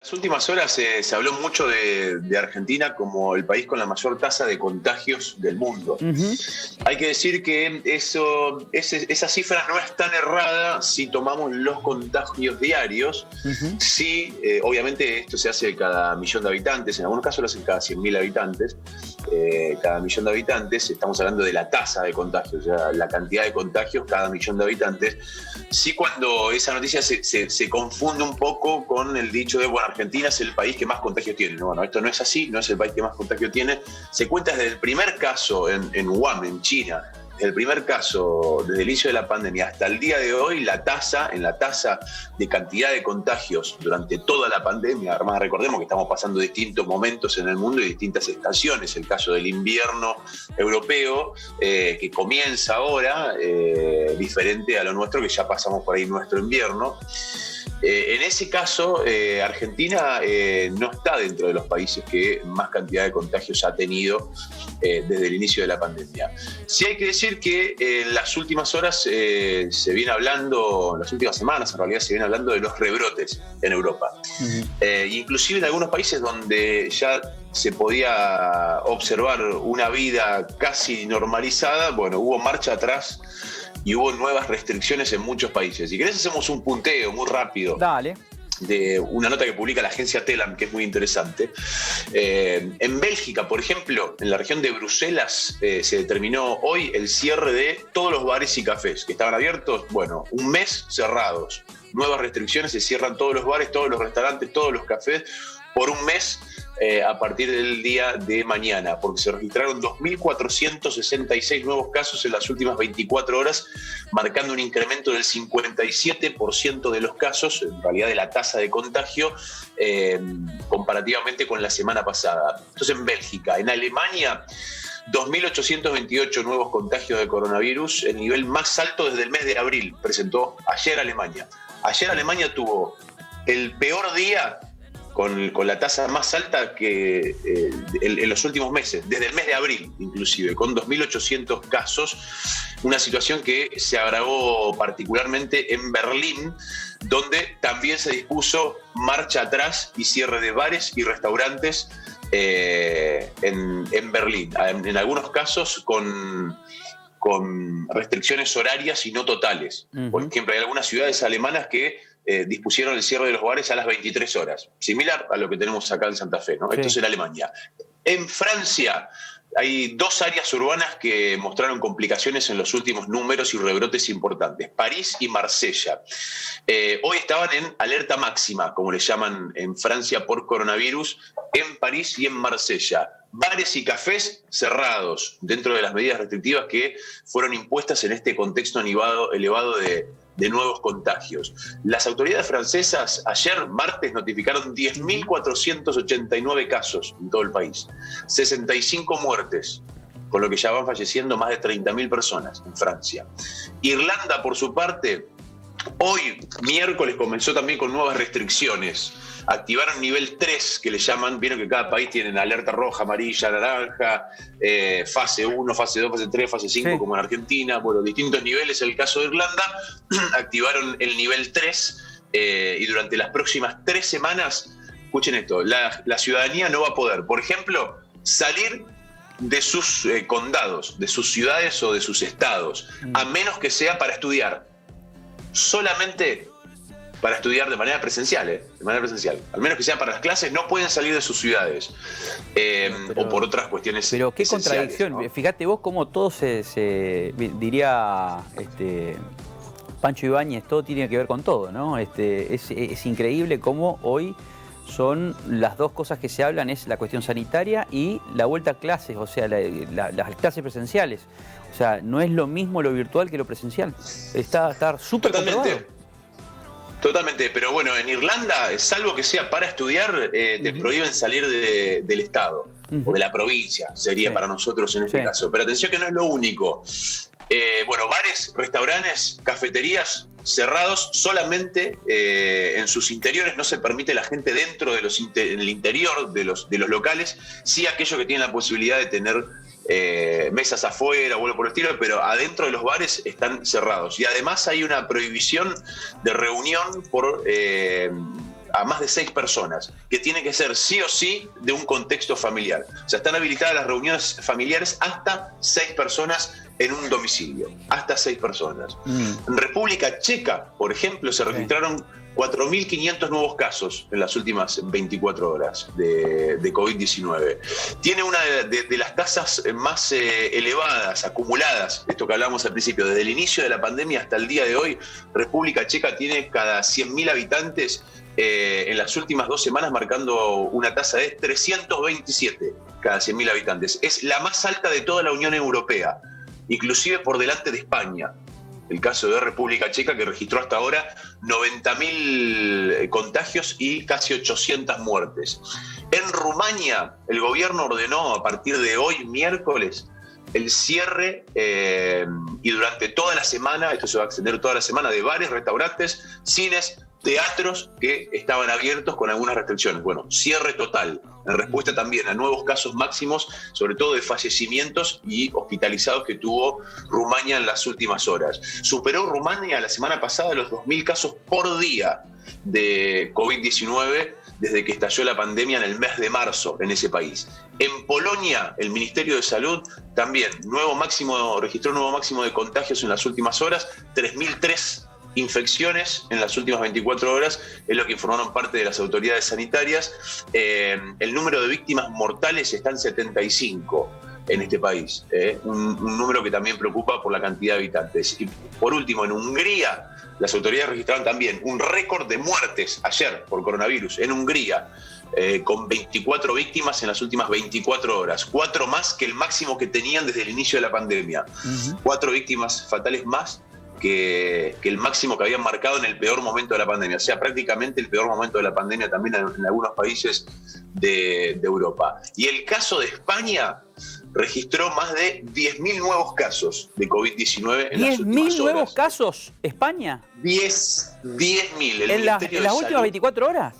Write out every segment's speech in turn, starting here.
las últimas horas se habló mucho de Argentina como el país con la mayor tasa de contagios del mundo. Hay que decir que esa cifra no es tan errada si tomamos los contagios diarios. Sí, obviamente esto se hace cada millón de habitantes, en algunos casos lo hacen cada 100.000 habitantes. Cada millón de habitantes, estamos hablando de la tasa de contagios, o sea, la cantidad de contagios cada millón de habitantes. Sí, cuando esa noticia se confunde un poco con el dicho de, bueno, Argentina es el país que más contagios tiene. No, bueno, esto no es así, no es el país que más contagios tiene. Se cuenta desde el primer caso en Wuhan, en China, el primer caso desde el inicio de la pandemia hasta el día de hoy, la tasa de cantidad de contagios durante toda la pandemia, además recordemos que estamos pasando distintos momentos en el mundo y distintas estaciones, el caso del invierno europeo, que comienza ahora, diferente a lo nuestro, que ya pasamos por ahí nuestro invierno. En ese caso, Argentina no está dentro de los países que más cantidad de contagios ha tenido desde el inicio de la pandemia. Sí hay que decir que en las últimas horas se viene hablando, en las últimas semanas en realidad se viene hablando de los rebrotes en Europa. Inclusive en algunos países donde ya se podía observar una vida casi normalizada, bueno, hubo marcha atrás y hubo nuevas restricciones en muchos países. Si querés hacemos un punteo muy rápido. Dale. De una nota que publica la agencia Telam, que es muy interesante. En Bélgica, por ejemplo, en la región de Bruselas, se determinó hoy el cierre de todos los bares y cafés que estaban abiertos, bueno, un mes cerrados. Nuevas restricciones, se cierran todos los bares, todos los restaurantes, todos los cafés por un mes a partir del día de mañana, porque se registraron 2.466 nuevos casos en las últimas 24 horas, marcando un incremento del 57% de los casos, en realidad de la tasa de contagio, comparativamente con la semana pasada. Entonces en Bélgica, en Alemania, 2.828 nuevos contagios de coronavirus, el nivel más alto desde el mes de abril, presentó ayer Alemania. Ayer Alemania tuvo el peor día con la tasa más alta que en los últimos meses, desde el mes de abril inclusive, con 2.800 casos, una situación que se agravó particularmente en Berlín, donde también se dispuso marcha atrás y cierre de bares y restaurantes en Berlín, en algunos casos con restricciones horarias y no totales. Por ejemplo, hay algunas ciudades alemanas que dispusieron el cierre de los bares a las 23 horas, similar a lo que tenemos acá en Santa Fe, ¿no? Sí. Esto es en Alemania. En Francia hay dos áreas urbanas que mostraron complicaciones en los últimos números y rebrotes importantes, París y Marsella. Hoy estaban en alerta máxima, como le llaman en Francia, por coronavirus, en París y en Marsella. Bares y cafés cerrados, dentro de las medidas restrictivas que fueron impuestas en este contexto elevado de nuevos contagios. Las autoridades francesas ayer, martes, notificaron 10.489 casos en todo el país, 65 muertes, con lo que ya van falleciendo más de 30.000 personas en Francia. Irlanda, por su parte, hoy, miércoles, comenzó también con nuevas restricciones. Activaron nivel 3, que le llaman, vieron que cada país tiene alerta roja, amarilla, naranja, fase 1, fase 2, fase 3, fase 5, sí, como en Argentina, bueno, distintos niveles. En el caso de Irlanda, activaron el nivel 3 y durante las próximas 3 semanas, escuchen esto, la ciudadanía no va a poder, por ejemplo, salir de sus condados, de sus ciudades o de sus estados, a menos que sea para estudiar. Solamente para estudiar de manera presencial, de manera presencial. Al menos que sea para las clases, no pueden salir de sus ciudades o por otras cuestiones. Pero qué contradicción, ¿no? Fíjate vos cómo todo se diría Pancho Ibáñez, todo tiene que ver con todo, ¿no? Es increíble cómo hoy son las dos cosas que se hablan, es la cuestión sanitaria y la vuelta a clases, o sea, las clases presenciales. O sea, no es lo mismo lo virtual que lo presencial. Está súper comprobado. Totalmente, pero bueno, en Irlanda, salvo que sea para estudiar, te prohíben salir del estado o de la provincia, sería para nosotros en este caso. Pero atención que no es lo único. Bueno, bares, restaurantes, cafeterías cerrados, solamente en sus interiores, no se permite la gente dentro de en el interior de los locales, sí aquellos que tienen la posibilidad de tener mesas afuera o algo por el estilo, pero adentro de los bares están cerrados. Y además hay una prohibición de reunión por a más de 6 personas, que tiene que ser sí o sí de un contexto familiar. O sea, están habilitadas las reuniones familiares hasta 6 personas en un domicilio, hasta 6 personas. En República Checa, por ejemplo, se registraron 4.500 nuevos casos en las últimas 24 horas de COVID-19. Tiene una de las tasas más elevadas, acumuladas, esto que hablábamos al principio, desde el inicio de la pandemia hasta el día de hoy. República Checa tiene cada 100.000 habitantes en las últimas 2 semanas marcando una tasa de 327 cada 100.000 habitantes. Es la más alta de toda la Unión Europea, inclusive por delante de España. El caso de República Checa, que registró hasta ahora 90.000 contagios y casi 800 muertes. En Rumania, el gobierno ordenó a partir de hoy, miércoles, el cierre y durante toda la semana, esto se va a extender toda la semana, de bares, restaurantes, cines, teatros que estaban abiertos con algunas restricciones. Bueno, cierre total, en respuesta también a nuevos casos máximos, sobre todo de fallecimientos y hospitalizados que tuvo Rumania en las últimas horas. Superó Rumania la semana pasada los 2.000 casos por día de COVID-19 desde que estalló la pandemia en el mes de marzo en ese país. En Polonia, el Ministerio de Salud también registró un nuevo máximo de contagios en las últimas horas, 3.003 infecciones en las últimas 24 horas, es lo que informaron parte de las autoridades sanitarias. El número de víctimas mortales está en 75 en este país, un número que también preocupa por la cantidad de habitantes. Y por último, en Hungría, las autoridades registraron también un récord de muertes ayer por coronavirus en Hungría, con 24 víctimas en las últimas 24 horas, 4 más que el máximo que tenían desde el inicio de la pandemia. 4 víctimas fatales más que el máximo que habían marcado en el peor momento de la pandemia, o sea, prácticamente el peor momento de la pandemia también en algunos países de Europa. Y el caso de España registró más de 10.000 nuevos casos de COVID-19 en las últimas horas. ¿10.000 nuevos casos, España? 10.000. ¿En las últimas 24 horas?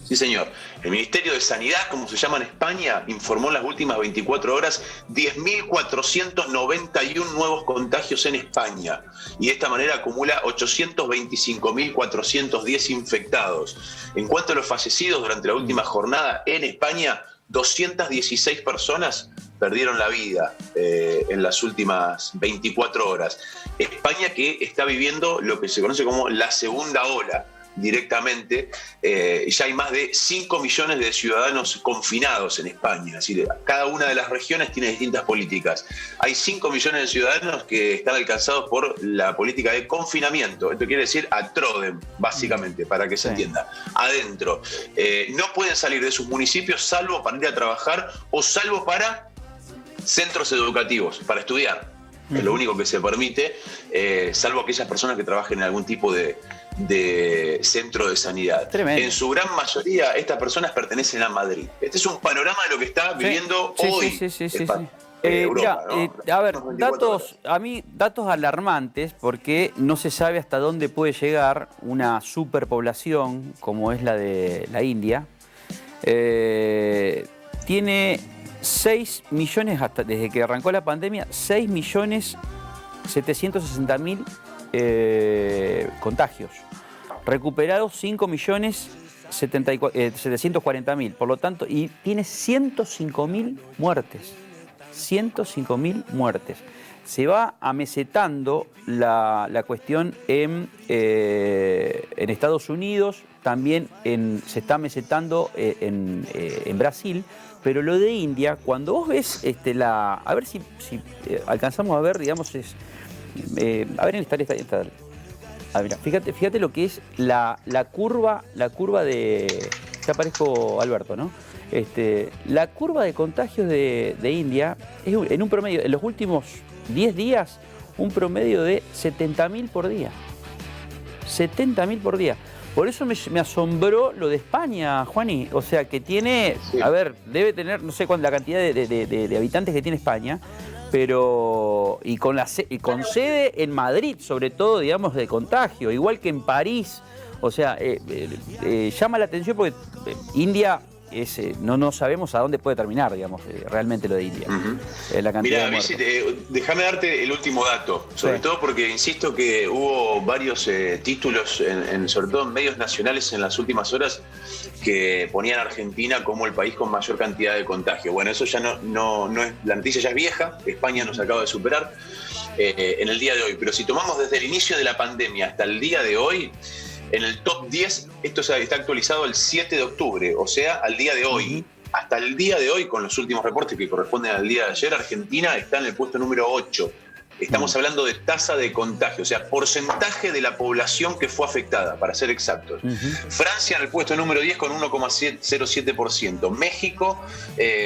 Sí, señor. El Ministerio de Sanidad, como se llama en España, informó en las últimas 24 horas 10.491 nuevos contagios en España. Y de esta manera acumula 825.410 infectados. En cuanto a los fallecidos durante la última jornada en España, 216 personas perdieron la vida en las últimas 24 horas. España, que está viviendo lo que se conoce como la segunda ola directamente, ya hay más de 5 millones de ciudadanos confinados en España, es decir, cada una de las regiones tiene distintas políticas. Hay 5 millones de ciudadanos que están alcanzados por la política de confinamiento, esto quiere decir a Troden, básicamente, para que se entienda, adentro. No pueden salir de sus municipios salvo para ir a trabajar o salvo para centros educativos, para estudiar. Es lo único que se permite, salvo aquellas personas que trabajen en algún tipo de centro de sanidad. Tremendo. En su gran mayoría, estas personas pertenecen a Madrid. Este es un panorama de lo que está viviendo hoy Europa, mirá, ¿no? a ver, datos alarmantes, porque no se sabe hasta dónde puede llegar una superpoblación como es la de la India. Tiene 6 millones, desde que arrancó la pandemia, 6.760.000 contagios. Recuperados 5.740.000, por lo tanto, y tiene 105.000 muertes. 105.000 muertes. Se va amesetando la cuestión en Estados Unidos, también se está amesetando en Brasil, pero lo de India, cuando vos ves a ver si alcanzamos a ver, digamos, a ver, está. Mira, fíjate lo que es la curva de... Ya parezco Alberto, ¿no? La curva de contagios de India es en un promedio, en los últimos 10 días, un promedio de 70.000 por día. 70.000 por día. Por eso me asombró lo de España, Juani. O sea, que tiene, a ver, debe tener, no sé cuánto, la cantidad de habitantes que tiene España, pero y con sede en Madrid, sobre todo, digamos, de contagio, igual que en París. O sea, llama la atención porque India no sabemos a dónde puede terminar, digamos, realmente lo de India. La cantidad de muertos. Déjame darte el último dato, sobre todo porque insisto que hubo varios títulos, sobre todo en medios nacionales en las últimas horas, que ponían a Argentina como el país con mayor cantidad de contagio. Bueno, eso ya no es, la noticia ya es vieja, España nos acaba de superar en el día de hoy, pero si tomamos desde el inicio de la pandemia hasta el día de hoy, en el top 10, esto está actualizado el 7 de octubre, o sea, al día de hoy. Hasta el día de hoy, con los últimos reportes que corresponden al día de ayer, Argentina está en el puesto número 8. Estamos hablando de tasa de contagio, o sea, porcentaje de la población que fue afectada, para ser exactos. Francia en el puesto número 10 con 1,07%. México,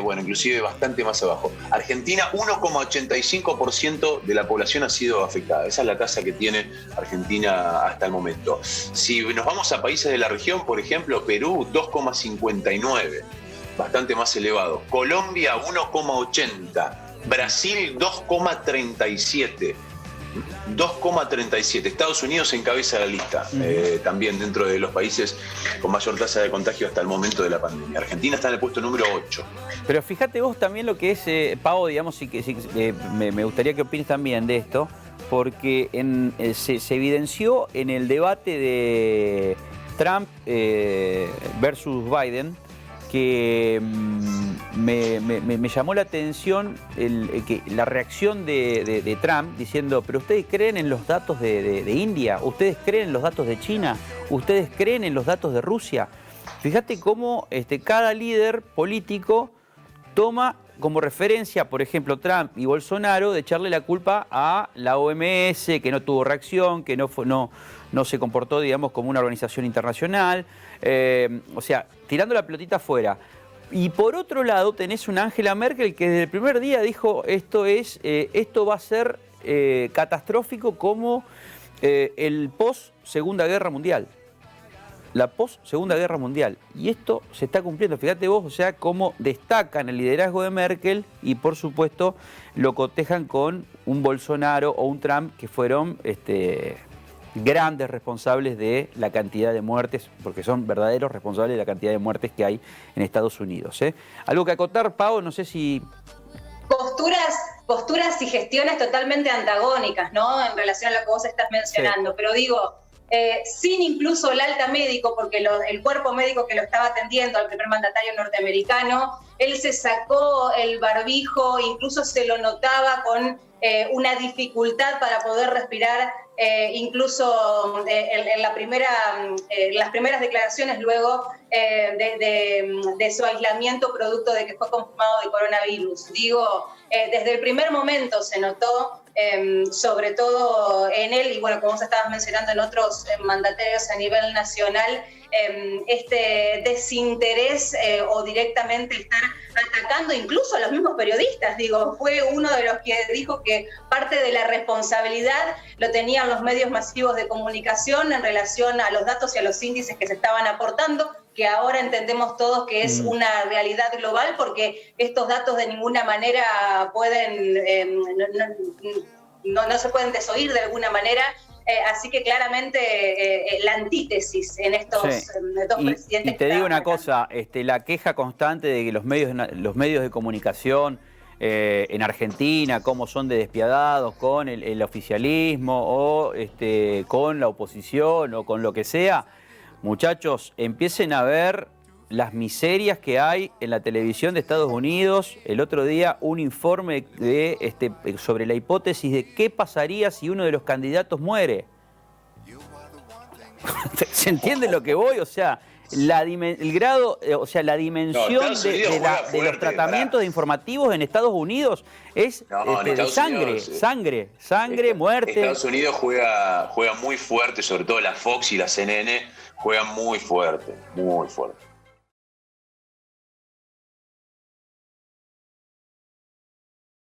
bueno, inclusive bastante más abajo. Argentina, 1,85% de la población ha sido afectada. Esa es la tasa que tiene Argentina hasta el momento. Si nos vamos a países de la región, por ejemplo, Perú, 2,59%. Bastante más elevado. Colombia, 1,80%. Brasil, 2,37. 2,37. Estados Unidos encabeza la lista, también dentro de los países con mayor tasa de contagio hasta el momento de la pandemia. Argentina está en el puesto número 8. Pero fíjate vos también lo que es, Pau, digamos, me gustaría que opines también de esto, porque se evidenció en el debate de Trump versus Biden, que me llamó la atención que la reacción de Trump diciendo, pero ¿ustedes creen en los datos de India? ¿Ustedes creen en los datos de China? ¿Ustedes creen en los datos de Rusia? Fíjate cómo cada líder político toma como referencia, por ejemplo, Trump y Bolsonaro, de echarle la culpa a la OMS, que no tuvo reacción, que no se comportó, digamos, como una organización internacional, o sea, tirando la pelotita afuera. Y por otro lado tenés una Angela Merkel que desde el primer día dijo esto va a ser catastrófico como el post-Segunda Guerra Mundial. La post-Segunda Guerra Mundial. Y esto se está cumpliendo. Fíjate vos, o sea, cómo destacan el liderazgo de Merkel y, por supuesto, lo cotejan con un Bolsonaro o un Trump que fueron grandes responsables de la cantidad de muertes, porque son verdaderos responsables de la cantidad de muertes que hay en Estados Unidos. Algo que acotar, Pau, no sé si... Posturas y gestiones totalmente antagónicas, ¿no? En relación a lo que vos estás mencionando. Sí. Pero digo, sin incluso el alta médico, porque el cuerpo médico que lo estaba atendiendo al primer mandatario norteamericano, él se sacó el barbijo, incluso se lo notaba con una dificultad para poder respirar, incluso en las primeras declaraciones luego de su aislamiento producto de que fue confirmado de coronavirus. Digo, desde el primer momento se notó, sobre todo en él, y bueno, como vos estabas mencionando en otros mandatarios a nivel nacional, este desinterés o directamente estar atacando incluso a los mismos periodistas. Digo, fue uno de los que dijo que parte de la responsabilidad lo tenían los medios masivos de comunicación en relación a los datos y a los índices que se estaban aportando, que ahora entendemos todos que es una realidad global, porque estos datos de ninguna manera pueden, no se pueden desoír de alguna manera. Así que claramente la antítesis en estos dos presidentes. Y te digo una cosa, la queja constante de que los medios de comunicación en Argentina, cómo son de despiadados con el oficialismo o con la oposición o con lo que sea, muchachos, empiecen a ver las miserias que hay en la televisión de Estados Unidos. El otro día un informe sobre la hipótesis de qué pasaría si uno de los candidatos muere. ¿Se entiende lo que voy? O sea, el grado, o sea, la dimensión de los tratamientos informativos en Estados Unidos es de sangre, muerte. Estados Unidos juega muy fuerte, sobre todo la Fox y la CNN juegan muy fuerte, muy fuerte.